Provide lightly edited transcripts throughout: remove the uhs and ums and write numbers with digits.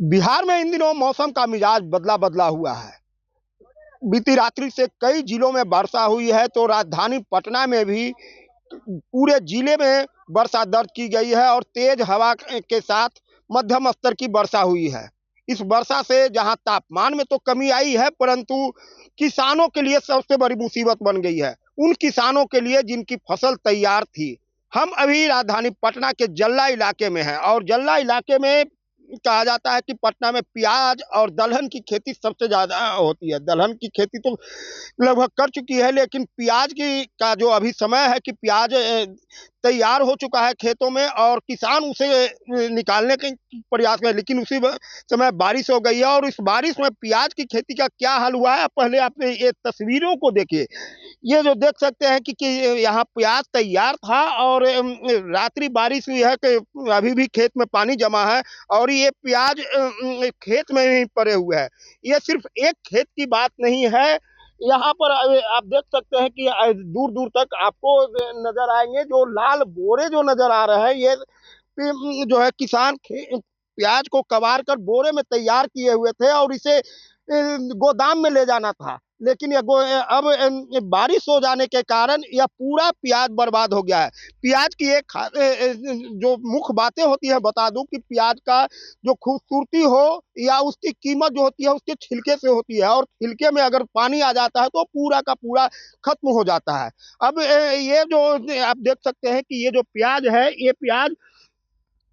बिहार में इन दिनों मौसम का मिजाज बदला बदला हुआ है। बीती रात्रि से कई जिलों में वर्षा हुई है, तो राजधानी पटना में भी पूरे जिले में वर्षा दर्ज की गई है और तेज हवा के साथ मध्यम स्तर की वर्षा हुई है। इस वर्षा से जहां तापमान में तो कमी आई है, परंतु किसानों के लिए सबसे बड़ी मुसीबत बन गई है। उन किसानों के लिए जिनकी फसल तैयार थी। हम अभी राजधानी पटना के जल्ला इलाके में हैं और जल्ला इलाके में कहा जाता है कि पटना में प्याज और दलहन की खेती सबसे ज्यादा होती है। दलहन की खेती तो लगभग कर चुकी है, लेकिन प्याज की का जो अभी समय है कि प्याज तैयार हो चुका है खेतों में और किसान उसे निकालने के प्रयास में, लेकिन उसी समय बारिश हो गई है और इस बारिश में प्याज की खेती का क्या हाल हुआ है, पहले आपने ये तस्वीरों को देखिए। ये जो देख सकते हैं कि यहाँ प्याज तैयार था और रात्रि बारिश हुई है कि अभी भी खेत में पानी जमा है और ये प्याज खेत में ही पड़े हुए हैं। ये सिर्फ एक खेत की बात नहीं है। यहाँ पर आप देख सकते हैं कि दूर दूर तक आपको नजर आएंगे जो लाल बोरे जो नजर आ रहे हैं। ये जो है किसान प्याज को कबार कर बोरे में तैयार किए हुए थे और इसे गोदाम में ले जाना था, लेकिन अब बारिश हो जाने के कारण यह पूरा प्याज बर्बाद हो गया है। प्याज की एक जो मुख्य बातें होती है बता दूं कि प्याज का जो खूबसूरती हो या उसकी कीमत जो होती है उसके छिलके से होती है और छिलके में अगर पानी आ जाता है तो पूरा का पूरा खत्म हो जाता है। अब ये जो आप देख सकते हैं कि ये जो प्याज है, ये प्याज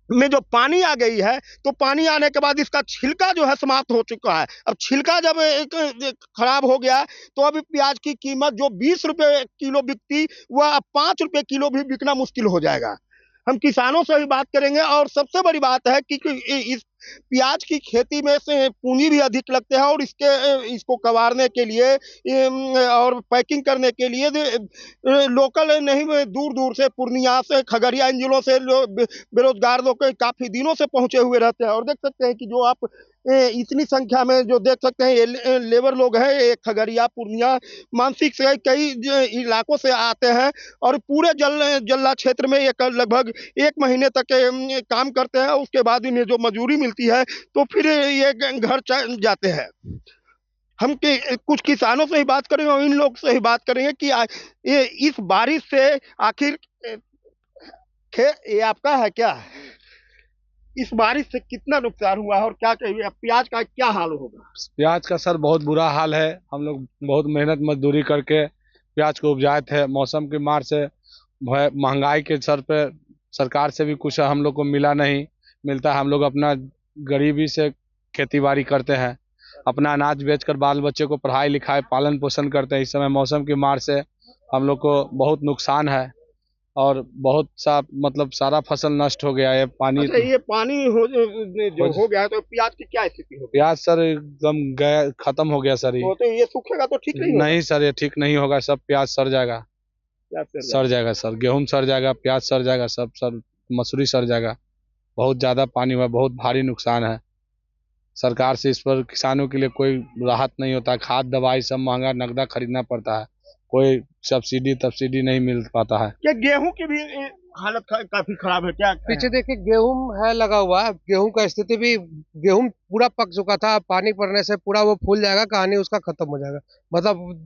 में जो पानी आ गई है, तो पानी आने के बाद इसका छिलका जो है समाप्त हो चुका है। अब छिलका जब खराब हो गया तो अभी प्याज की कीमत जो 20 रुपए किलो बिकती, वह अब 5 रुपए किलो भी बिकना मुश्किल हो जाएगा। हम किसानों से भी बात करेंगे और सबसे बड़ी बात है कि इस प्याज की खेती में से पूंजी भी अधिक लगते हैं और इसको कबाड़ने के लिए और पैकिंग करने के लिए लोकल नहीं, दूर दूर से पूर्णिया से खगड़िया इन जिलों से बेरोजगार लोग काफी दिनों से पहुंचे हुए रहते हैं और देख सकते हैं कि जो आप इतनी संख्या में जो देख सकते हैं ये लेबर लोग हैं, ये खगड़िया पूर्णिया मानसिक से कई इलाकों से आते हैं और पूरे जल्ला क्षेत्र में एक लगभग 1 महीने तक काम करते हैं। उसके बाद इन्हें जो मजदूरी मिलती है तो फिर ये घर जाते हैं। हम कुछ किसानों से ही बात करेंगे और इन लोग से ही बात करेंगे कि ये इस बारिश से आखिर ये आपका है क्या, इस बारिश से कितना नुकसान हुआ है और क्या कहिए प्याज का क्या हाल होगा। प्याज का सर बहुत बुरा हाल है। हम लोग बहुत मेहनत मजदूरी करके प्याज को उपजाए थे। मौसम की मार से महंगाई के सर पे सरकार से भी कुछ हम लोग को मिला नहीं मिलता। हम लोग अपना गरीबी से खेती बाड़ी करते हैं, अपना अनाज बेचकर बाल बच्चे को पढ़ाई लिखाई पालन पोषण करते हैं। इस समय मौसम की मार से हम लोग को बहुत नुकसान है और बहुत सा मतलब सारा फसल नष्ट हो गया है। पानी अच्छा, ये पानी जो हो गया है तो प्याज की क्या स्थिति होगी। प्याज सर एकदम गया, खत्म हो गया सर। तो ये सूखेगा तो ठीक नहीं होगा। नहीं सर, ये ठीक नहीं होगा। सब प्याज सड़ जाएगा, सड़ जाएगा सर। गेहूं सड़ जाएगा, प्याज सड़ जाएगा, सब सर मसूरी सड़ जाएगा। बहुत ज्यादा पानी हुआ, बहुत भारी नुकसान है। सरकार से इस पर किसानों के लिए कोई राहत नहीं होता। खाद दवाई सब महंगा नगदा खरीदना पड़ता है, कोई सब्सिडी नहीं मिल पाता है। क्या गेहूं की भी हालत काफी खराब है क्या। पीछे देखिए गेहूं है लगा हुआ है, गेहूं का स्थिति भी, गेहूं पूरा पक चुका था। पानी पड़ने से पूरा वो फूल जाएगा, कहानी उसका खत्म हो जाएगा। मतलब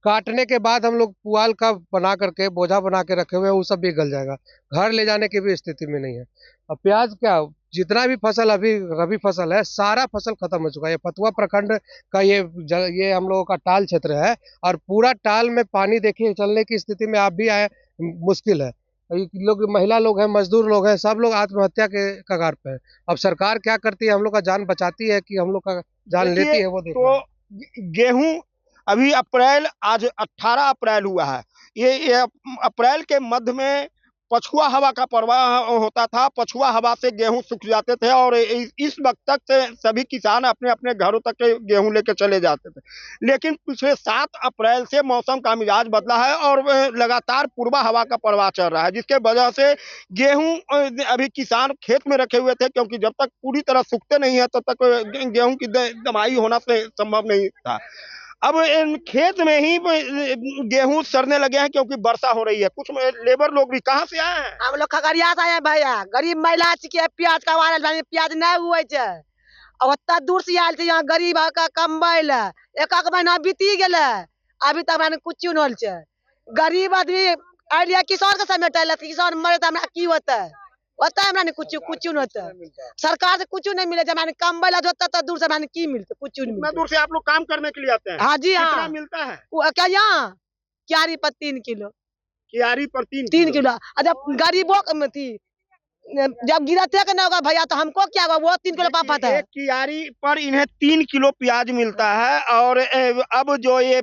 काटने के बाद हम लोग पुआल का बना करके बोझा बना के रखे हुए हैं, वो सब भी गल जाएगा। घर ले जाने की भी स्थिति में नहीं है। अब प्याज क्या, जितना भी फसल अभी रबी फसल है सारा फसल खत्म हो चुका है। ये फतुहा प्रखंड का ये हम लोगों का टाल क्षेत्र है और पूरा टाल में पानी देखिए, चलने की स्थिति में आप भी आए मुश्किल है। लोग, महिला लोग हैं, मजदूर लोग हैं, सब लोग आत्महत्या के कगार पे है। अब सरकार क्या करती है, हम लोग का जान बचाती है कि हम लोग का जान लेती है, वो देखो। तो गेहूं अभी आज 18 अप्रैल हुआ है। ये अप्रैल के मध्य में पछुआ हवा का प्रवाह होता था। पछुआ हवा से गेहूं सूख जाते थे और इस वक्त तक से सभी किसान अपने अपने घरों तक गेहूं लेकर चले जाते थे, लेकिन पिछले 7 अप्रैल से मौसम का मिजाज बदला है और लगातार पूर्वा हवा का प्रवाह चल रहा है, जिसके वजह से गेहूं अभी किसान खेत में रखे हुए थे, क्योंकि जब तक पूरी तरह सूखते नहीं है तब तक गेहूं की दमाई होना से संभव नहीं था। अब इन खेत में ही गेहूं सड़ने लगे हैं क्योंकि वर्षा हो रही है। कुछ लेबर लोग भी कहां से आए हैं। हम लोग खगड़िया से आए भैया, गरीब महिला छिके, प्याज का प्याज नहीं हुए और ओत्ता दूर से आयल थे यहाँ गरीब का कमबै ले, एक महीना बीती गेले, अभी तक हमरा कुछ न होल छै। गरीब आदमी आइलिए किसान के समेटे ले, किसान मरे त हमरा की होते, होता हमरा ने कुछ न होता। सरकार से कुछ नहीं मिले, जब कमबै ला जोता तो दूर से हमरा की मिलते, कुछ नहीं इतना मिलते। दूर से आप लोग काम करने के लिए आते हैं? हाँ जी कितना हाँ। मिलता है? क्या यहाँ क्यारी पर 3 किलो, क्यारी पर 3 किलो। और जब गरीबों में थी, जब गिरते के ना होगा भैया तो हमको क्या होगा, वो 3 किलो पापा था। एक क्यारी पर इन्हें 3 किलो प्याज मिलता है, और अब जो ये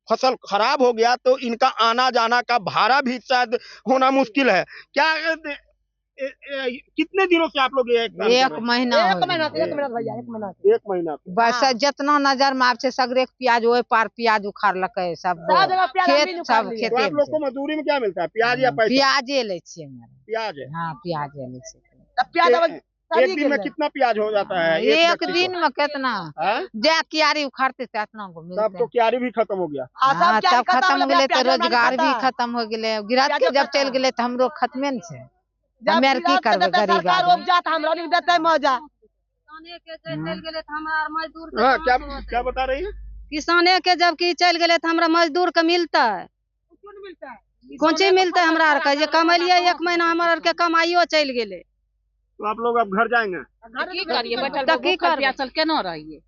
फसल खराब हो गया तो इनका आना जाना का भाड़ा भी शायद होना मुश्किल है। क्या कितने दिनों से आप लोग ये काम कर रहे एक हैं? महीना हो एक महीना गया। भैया, एक महीना। एक महीना से। बस हाँ। जितना नजर में आब छै सगरे प्याज ओहि पार प्याज उखाड़ लकै सब सब जगह प्याज हम भी खेत उखाड़ सब लिए। तो खेते आप लोग को मजदूरी में क्या मिलता है, प्याज या पैसा? प्याजे ले छियै हमे। प्याज है। हाँ प्याजे ले छियै। तब प्याज अब एक दिन में कितना प्याज हो जाता है? एक व्यक्ति को? दिन में कितना हाँ? जे क्यारी उखाड़ते इतना को तब मिलते। तो क्यारी भी खत्म हो गया। हाँ सब तब खत्म हो गेले तो प्याज वाला रोजगार भी खाता। खत्म हो गेले, गिरहत के प्याजो जब खाता। चल गेले तो हमरो खत्मे न छै। जब हमे आर की गिरहत के करबै देतै गरीब सरकार आदमी। उपजा त हमरा नहीं देतै मौजा। हाँ, क्या बता रही है? किसाने के जब की चल गेले तो हमरा मजदूर के मिलते, कोन चीज मिलते हमरा आर के, जे कमैलिए एक महीना हमर आर के कमाइयो चल गेले। तो आप लोग अब घर जाएंगे? की करिए, बैठल तऽ की भूखल करबै? प्यासल केना रहिए,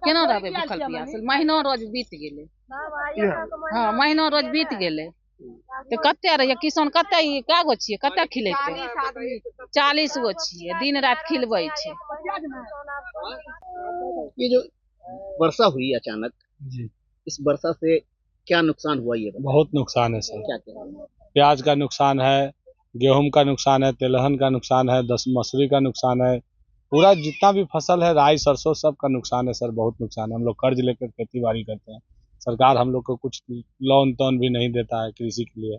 केना रहबे भूखल प्यासल? महीना रोज बीत गेले। हाँ महीना रोज बीत गेले तो कते रहिए किसान, कते कै गो छिए, कते खिलेते? 40 गो छिए, दिन रात खिलबै छै। ये जो वर्षा हुई अचानक, जी इस वर्षा से क्या नुकसान हुआ ये बताओ? बहुत नुकसान है सर। क्या क्या? प्याज का नुकसान है, गेहूं का नुकसान है, तिलहन का नुकसान है, मसूरी का नुकसान है, पूरा जितना भी फसल है, राई सरसों सब का नुकसान है सर, बहुत नुकसान है। हम लोग कर्ज लेकर खेती बाड़ी करते हैं, सरकार हम लोग को कुछ लोन तोन भी नहीं देता है कृषि के लिए।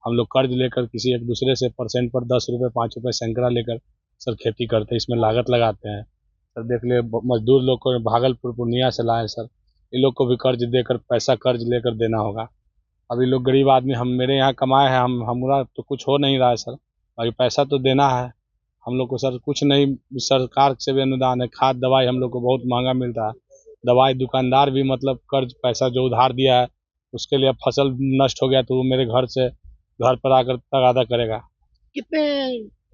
हम लोग कर्ज लेकर किसी एक दूसरे से परसेंट पर 10 रुपये 5 रुपये सैकड़ा लेकर सर खेती करते हैं, इसमें लागत लगाते हैं सर। देख लिए मजदूर लोग को भागलपुर पूर्णिया से लाए सर, इन लोग को भी कर्ज देकर पैसा कर्ज लेकर देना होगा। अभी लोग गरीब आदमी, हम मेरे यहाँ कमाए हैं, हमारा तो कुछ हो नहीं रहा है सर, अभी पैसा तो देना है हम लोग को सर। कुछ नहीं, सरकार से भी अनुदान है, खाद दवाई हम लोग को बहुत महंगा मिलता है, दवाई दुकानदार भी मतलब कर्ज पैसा जो उधार दिया है उसके लिए, फसल नष्ट हो गया तो वो मेरे घर पर आकर तगादा करेगा। कितने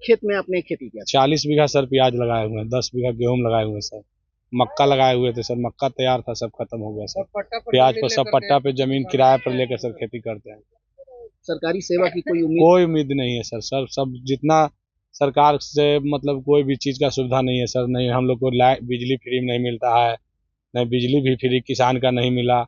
खेत में आपने खेती किया? 40 बीघा सर प्याज लगाए हुए हैं, 10 बीघा गेहूं लगाए हुए हैं सर, मक्का लगाए हुए थे सर, मक्का तैयार था, सब खत्म हो गया सर। प्याज पर सब पट्टा पे जमीन किराए पर लेकर सर खेती करते हैं। सरकारी सेवा की कोई उम्मीद? कोई उम्मीद नहीं है सर, सब जितना सरकार से मतलब कोई भी चीज़ का सुविधा नहीं है सर। नहीं हम लोग को बिजली फ्री में नहीं मिलता है, नहीं बिजली भी फ्री किसान का नहीं मिला,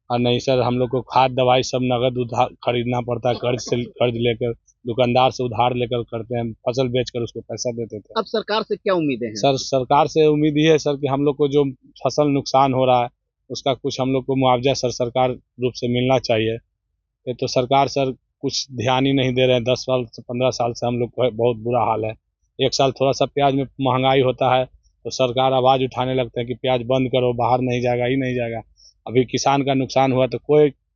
और नहीं सर हम लोग को खाद दवाई सब नगद उधार खरीदना पड़ता है, कर्ज लेकर दुकानदार से उधार लेकर करते हैं, फसल बेचकर उसको पैसा देते थे। अब सरकार से क्या उम्मीदें हैं? सर सरकार से उम्मीद ये है सर कि हम लोग को जो फसल नुकसान हो रहा है उसका कुछ हम लोग को मुआवजा सर सरकार रूप से मिलना चाहिए। ये तो सरकार सर कुछ ध्यान ही नहीं दे रहे हैं, 10 साल से 15 साल से हम लोग को बहुत बुरा हाल है। एक साल थोड़ा सा प्याज में महंगाई होता है तो सरकार आवाज़ उठाने लगते हैं कि प्याज बंद करो, बाहर नहीं जाएगा, ही नहीं जाएगा। अभी किसान का नुकसान हुआ तो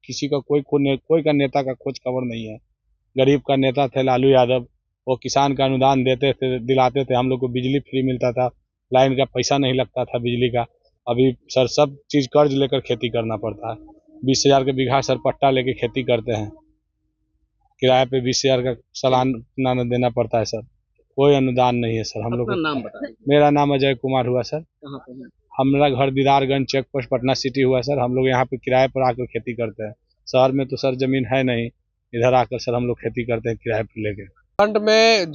किसी का कोई का नेता का खोज खबर नहीं है। गरीब का नेता थे लालू यादव, वो किसान का अनुदान देते थे, दिलाते थे, हम लोग को बिजली फ्री मिलता था, लाइन का पैसा नहीं लगता था बिजली का। अभी सर सब चीज़ कर्ज लेकर खेती करना पड़ता है, 20,000 के बीघा सर पट्टा लेके खेती करते हैं, किराए पे 20,000 का सालाना देना पड़ता है सर, कोई अनुदान नहीं है सर हम लोग। अपना नाम बताएं। मेरा नाम अजय कुमार हुआ सर, कहाँ पे हैं? हमारा घर Didarganj check post Patna city हुआ सर। हम लोग यहाँ पे किराए पर आकर खेती करते हैं, शहर में तो सर जमीन है नहीं, इधर आकर सर हम लोग खेती करते हैं किराए पर लेके। प्रखंड में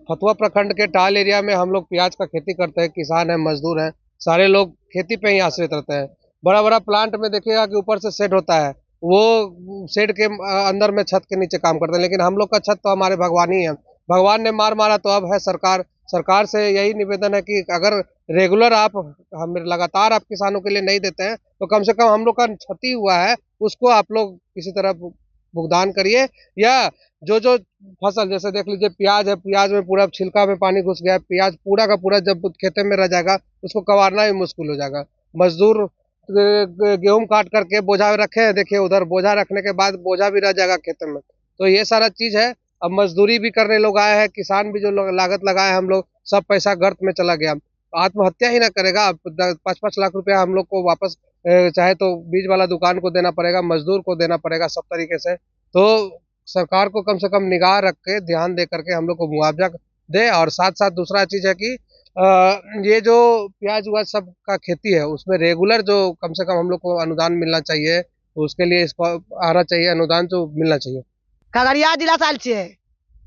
फतुहा प्रखंड के टाल एरिया में हम लोग प्याज का खेती करते हैं, किसान है, मजदूर हैं, सारे लोग खेती पे ही आश्रित रहते हैं। बड़ा बड़ा प्लांट में देखिएगा कि ऊपर से शेड होता है, वो शेड के अंदर में छत के नीचे काम करते हैं, लेकिन हम लोग का छत तो हमारे भगवान ही है, भगवान ने मार मारा तो अब है सरकार से यही निवेदन है कि अगर रेगुलर आप हम लगातार आप किसानों के लिए नहीं देते हैं तो कम से कम हम लोग का क्षति हुआ है उसको आप लोग किसी तरह भुगतान करिए, या जो फसल जैसे देख लीजिए प्याज है, प्याज में पूरा छिलका में पानी घुस गया है, प्याज पूरा का पूरा जब खेते में रह जाएगा उसको कबाड़ना भी मुश्किल हो जाएगा। मजदूर गेहूं काट करके बोझा रखे हैं, देखिए उधर बोझा रखने के बाद बोझा भी रह जाएगा खेते में, तो ये सारा चीज है। अब मजदूरी भी करने लोग आए हैं, किसान भी जो लागत लगाए हम लोग सब पैसा गर्त में चला गया। आत्महत्या ही ना करेगा, 5-5 लाख रुपया हम लोग को वापस चाहे तो बीज वाला दुकान को देना पड़ेगा, मजदूर को देना पड़ेगा, सब तरीके से। तो सरकार को कम से कम निगाह रख के ध्यान दे करके हम लोग को मुआवजा दे। और साथ साथ दूसरा चीज है कि ये जो प्याज हुआ सब का खेती है उसमें रेगुलर जो कम से कम हम लोग को अनुदान मिलना चाहिए, तो उसके लिए इसको आना चाहिए, अनुदान जो मिलना चाहिए। खगड़िया जिला से आयल छे,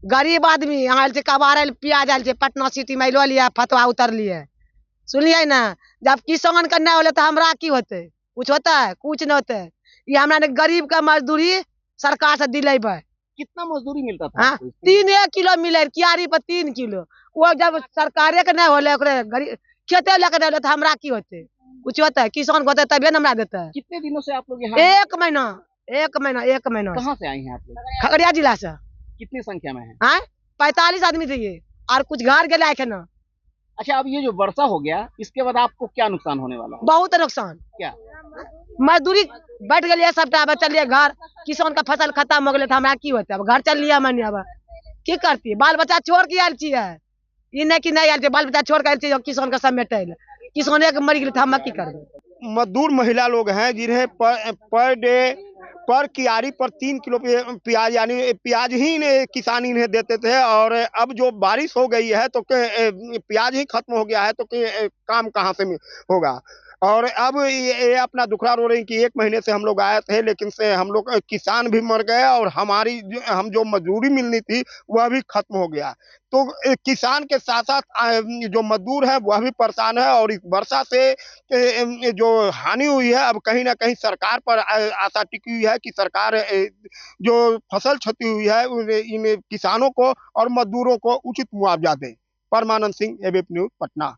गरीब आदमी यहाँ आयल छे, कबार प्याज आयल छे, पटना सिटी में लो लिया, फतवा उतर लिए, सुनिए ना। जब किसान का नहीं होले तो हमरा की होते? कुछ होता है? कुछ नहीं होता है। ये हमरा गरीब का मजदूरी सरकार से दिलेबे। कितना मजदूरी मिलता था हाँ, आपको इसमें? 3 किलो मिले, क्यारी पर 3 किलो। वो जब सरकारे के नहीं होले, गरीब खेते लेकर नहीं होले तो हमरा की होते? कुछ होता है? किसान को होता है तभी न हमरा देता है। कितने दिनों से आप लोग यहाँ 1 महीना। कहाँ से आए हैं आप लोग? खगड़िया जिला से। कितनी संख्या में है? हाँ, 45 आदमी थे ये, और कुछ घर गए आए ना। अच्छा, अब ये जो वर्षा हो गया, इसके बाद आपको क्या नुकसान होने वाला है? बहुत नुकसान। क्या? मजदूरी बैठ गई सबटा, अब चलिए घर, किसान का फसल खत्म हो गए तो हमरा की होते? अब घर चल लिया मैंने, अब की करती? बाल बच्चा छोड़ के आयल छियै, ई नहीं कि नहीं आयल, बाल बच्चा छोड़ के आयल छियै किसान का समेटे, किसाने के मर गए तो हम की करबे? मजदूर महिला लोग हैं जिन्हें पर डे पर क्यारी पर 3 किलो प्याज, यानी प्याज ही किसान इन्हें देते थे। और अब जो बारिश हो गई है तो प्याज ही खत्म हो गया है, तो काम कहाँ से होगा? और अब ये अपना दुखड़ा रो रही कि 1 महीने से हम लोग आए थे, लेकिन से हम लोग किसान भी मर गए और हमारी हम जो मजदूरी मिलनी थी वह भी खत्म हो गया। तो किसान के साथ साथ जो मजदूर है वह भी परेशान है। और इस वर्षा से जो हानि हुई है, अब कहीं ना कहीं सरकार पर आशा टिकी हुई है कि सरकार जो फसल क्षति हुई है इन किसानों को और मजदूरों को उचित मुआवजा दे। परमानंद सिंह, एबीपी न्यूज, पटना।